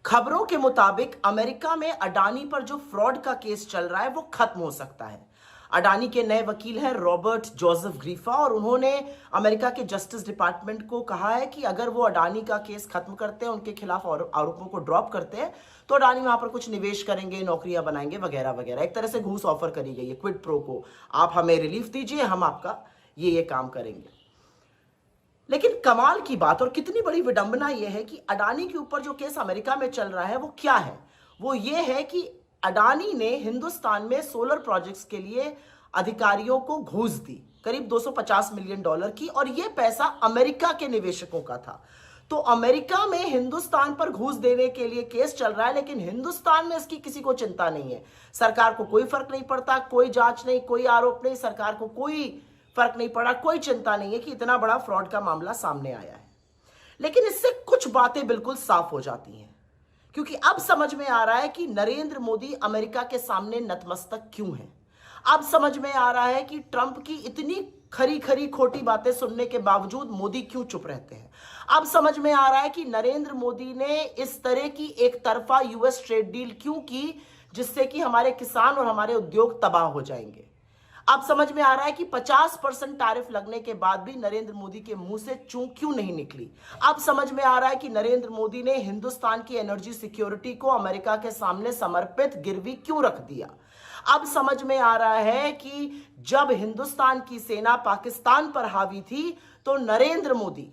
खबरों के मुताबिक अमेरिका में अडानी पर जो फ्रॉड का केस चल रहा है वो खत्म हो सकता है। अडानी के नए वकील हैं रॉबर्ट जोसेफ ग्रीफा और उन्होंने अमेरिका के जस्टिस डिपार्टमेंट को कहा है कि अगर वो अडानी का केस खत्म करते हैं, उनके खिलाफ आरोपों को ड्रॉप करते हैं तो अडानी वहां पर कुछ निवेश करेंगे, नौकरियां बनाएंगे वगैरह वगैरह। एक तरह से घूस ऑफर करी गई है क्विड प्रो को, आप हमें रिलीफ दीजिए, हम आपका ये काम करेंगे। लेकिन कमाल की बात और कितनी बड़ी विडंबना यह है कि अडानी के ऊपर जो केस अमेरिका में चल रहा है वो क्या है? वो ये है कि अडानी ने हिंदुस्तान में सोलर प्रोजेक्ट्स के लिए अधिकारियों को घूस दी, करीब 250 मिलियन डॉलर की, और यह पैसा अमेरिका के निवेशकों का था। तो अमेरिका में हिंदुस्तान पर घूस देने के लिए केस चल रहा है, लेकिन हिंदुस्तान में इसकी किसी को चिंता नहीं है। सरकार को कोई फर्क नहीं पड़ता, कोई जांच नहीं, कोई आरोप नहीं, सरकार को कोई फर्क नहीं पड़ा, कोई चिंता नहीं है कि इतना बड़ा फ्रॉड का मामला सामने आया है। लेकिन इससे कुछ बातें बिल्कुल साफ हो जाती हैं, क्योंकि अब समझ में आ रहा है कि नरेंद्र मोदी अमेरिका के सामने नतमस्तक क्यों है। अब समझ में आ रहा है कि ट्रंप की इतनी खरी खरी खोटी बातें सुनने के बावजूद मोदी क्यों चुप रहते हैं। अब समझ में आ रहा है कि नरेंद्र मोदी ने इस तरह की एक तरफा यूएस ट्रेड डील क्यों की, जिससे कि हमारे किसान और हमारे उद्योग तबाह हो जाएंगे। अब समझ में आ रहा है कि 50% टैरिफ लगने के बाद भी नरेंद्र मोदी के मुंह से चूं क्यों नहीं निकली। अब समझ में आ रहा है कि नरेंद्र मोदी ने हिंदुस्तान की एनर्जी सिक्योरिटी को अमेरिका के सामने समर्पित गिरवी क्यों रख दिया। अब समझ में आ रहा है कि जब हिंदुस्तान की सेना पाकिस्तान पर हावी थी तो नरेंद्र मोदी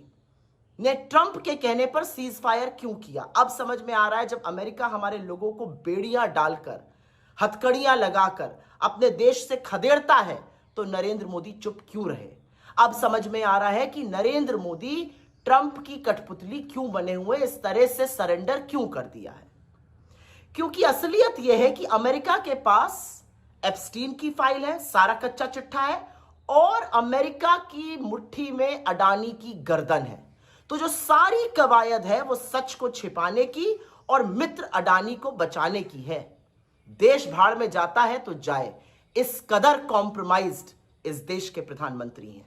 ने ट्रंप के कहने पर सीज फायर क्यों किया। अब समझ में आ रहा है जब अमेरिका हमारे लोगों को बेड़ियां डालकर, हथकड़ियां लगाकर अपने देश से खदेड़ता है तो नरेंद्र मोदी चुप क्यों रहे। अब समझ में आ रहा है कि नरेंद्र मोदी ट्रंप की कठपुतली क्यों बने हुए, इस तरह से सरेंडर क्यों कर दिया है। क्योंकि असलियत यह है कि अमेरिका के पास एप्स्टीन की फाइल है, सारा कच्चा चिट्ठा है, और अमेरिका की मुट्ठी में अडानी की गर्दन है। तो जो सारी कवायद है वो सच को छिपाने की और मित्र अडानी को बचाने की है। देश भाड़ में जाता है तो जाए, इस कदर कॉम्प्रोमाइज्ड इस देश के प्रधानमंत्री हैं।